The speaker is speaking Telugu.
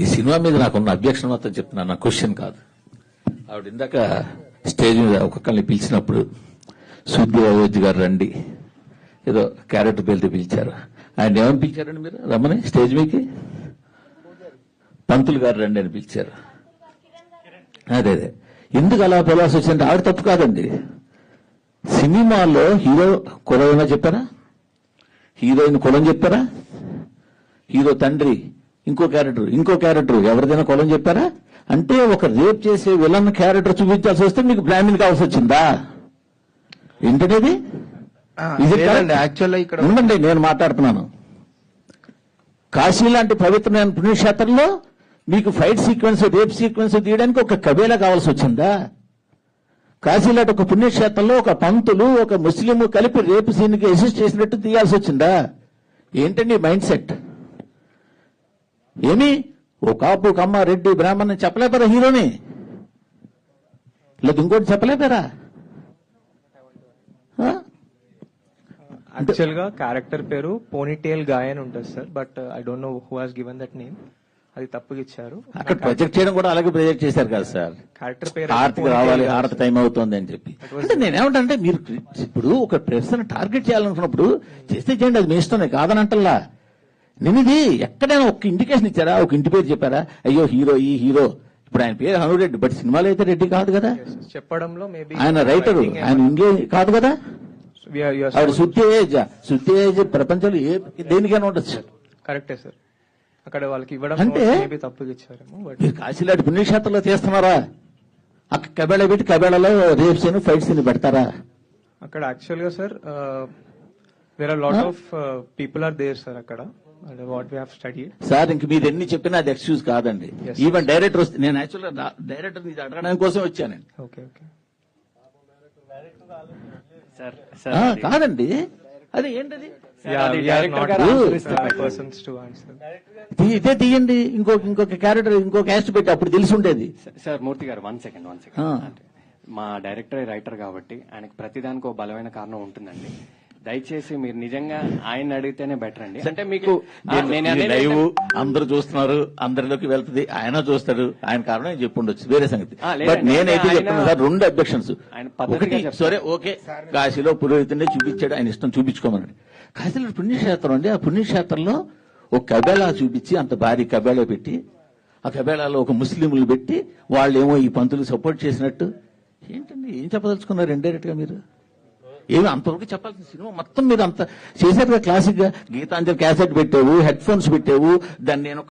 ఈ సినిమా మీద నాకున్న అబ్జెక్షన్ మొత్తం చెప్తున్నాను, నా క్వశ్చన్ కాదు. ఆవిడ ఇందాక స్టేజ్ మీద ఒక్కొక్కరిని పిలిచినప్పుడు సుద్ది అయోధ్య గారు రండి ఏదో క్యారెక్టర్ పేరుతో పిలిచారు. ఆయన ఏమని పిలిచారండి మీరు రమ్మని స్టేజ్ మీకి? పంతులు గారు రండి అని పిలిచారు. అదే ఎందుకు అలా పిలవాల్సి వచ్చిందంటే ఆవిడ తప్పు కాదండి. సినిమాలో హీరో కులం ఏమైనా చెప్పారా? హీరోయిన్ కులం చెప్పారా? హీరో తండ్రి ఇంకో క్యారెక్టర్ ఎవరిదైనా కులం చెప్పారా? అంటే ఒక రేప్ చేసే విలన్ క్యారెక్టర్ చూపించాల్సి వస్తే మీకు బ్రాహ్మణ్ కావాల్సి వచ్చిందా? ఏంటనేది యాక్చువల్గా ఇక్కడ ఉండండి, నేను మాట్లాడుతున్నాను. కాశీ లాంటి పవిత్రమైన పుణ్యక్షేత్రంలో మీకు ఫైట్ సీక్వెన్స్, రేప్ సీక్వెన్స్ తీయడానికి ఒక కబేలా కావాల్సి వచ్చిందా? కాశీ లాంటి ఒక పుణ్యక్షేత్రంలో ఒక పంతులు ఒక ముస్లిం కలిపి రేపు సీన్కి అసిస్ట్ చేసినట్టు తీయాల్సి వచ్చిందా? ఏంటండి మైండ్ సెట్? ఏమి ఓ కాపు కమ్మ రెడ్డి బ్రాహ్మణ్ చెప్పలేపారా హీరోని? లేదు ఇంకోటి చెప్పలేపారా? యాక్చువల్ గా క్యారెక్టర్ పేరు పోనీటేల్ గాయ్ అని ఉంటుంది sir, but I don't know who has given that name. అది తప్పుగా ఇచ్చారు. అక్కడ ప్రొజెక్ట్ చేయడం కూడా అలాగే ప్రొజెక్ట్ చేశారు కదా సార్. క్యారెక్టర్ పేరు హారతికి రావాలి, హారతి టైం అవుతుంది అని చెప్పి. అంటే నేనేమంటే మీరు ఇప్పుడు ఒక పర్సన్ టార్గెట్ చేయాలనుకున్నప్పుడు చేస్తే చేయండి, అది మీ ఇష్టమే, కాదనంటల్లా. నేను ఇది ఎక్కడైనా ఒక ఇండికేషన్ ఇచ్చారా? ఒక ఇంటి పేరు చెప్పారా? అయ్యో హీరో ఇప్పుడు ఆయన పేరు హనురెడ్డి, బట్ సినిమాలో అయితే రెడ్డి కాదు కదా. చెప్పడంలో మేబీ ఆయన రైటరు, ఆయన ఇంగ్లీష్ కాదు కదా. ఆవిడ శుద్ధి ఏజ్ ప్రపంచంలో దేనికైనా ఉండొచ్చు. కరెక్టే సార్. అక్కడ వాళ్ళకి ఇవ్వడం అంటే తప్పుగా ఇచ్చారేమో. బట్ మీరు కాశీలాంటి పుణ్యక్షేత్రంలో చేస్తున్నారా? అక్కడ కబేళ పెట్టి కబేళలో రేప్ సీన్ ఫైట్ సీన్ పెడతారా? అక్కడ యాక్చువల్ గా sir there are lot of people are there sir అక్కడ. What we have studied sir. ఇంక మీరు ఎన్ని చెప్పినా అది ఎక్స్క్యూజ్ కాదండి. ఈవెన్ డైరెక్టర్ వస్తే నేను యాక్చువల్గా డైరెక్టర్ ఇది అడగడానికి కోసం వచ్చానండి. ఓకే కాదండి, అది ఏంటది? ఇదే తీయండి, ఇంకొక క్యారెక్టర్ ఇంకో క్యాస్ట్ పెట్టి అప్పుడు తెలిసి ఉండేది. సార్ మూర్తి గారు 1 సెకండ్. మా డైరెక్టర్ రైటర్ కాబట్టి ఆయనకు ప్రతిదానికి ఒక బలమైన కారణం ఉంటుందండి. దయచేసి మీరు నిజంగా ఆయన అడిగితేనే బెటర్ అండి. అంటే మీకు లైవ్ అందరూ చూస్తున్నారు, అందరిలోకి వెళ్తుంది, ఆయన చూస్తాడు, ఆయన కారణం నేను చెప్పుండొచ్చు, వేరే సంగతి. బట్ నేనైతే చెప్తున్నా సార్, 2 అబ్జెక్షన్స్. ఒకటి సరే ఓకే, కాశీలో పురోహితుడిని చూపించాడు, ఆయన ఇష్టం చూపించుకోమన్నాడు. కాశీలో పుణ్యక్షేత్రం అండి, ఆ పుణ్యక్షేత్రంలో ఒక కబేళా చూపించి అంత భారీ కబేళా పెట్టి ఆ కబేళాలో ఒక ముస్లింలు పెట్టి వాళ్ళేమో ఈ పంతులు సపోర్ట్ చేసినట్టు ఏంటండి? ఏం చెప్పదలుచుకున్నారు ఇండైరెక్ట్ గా మీరు? ఏమి అంతవరకు చెప్పాల్సిన సినిమా మొత్తం మీరు అంత చేశారు కదా. క్లాసిక్ గా గీతాంజలి క్యాసెట్ పెట్టావు, హెడ్ ఫోన్స్ పెట్టావు, దాన్ని నేను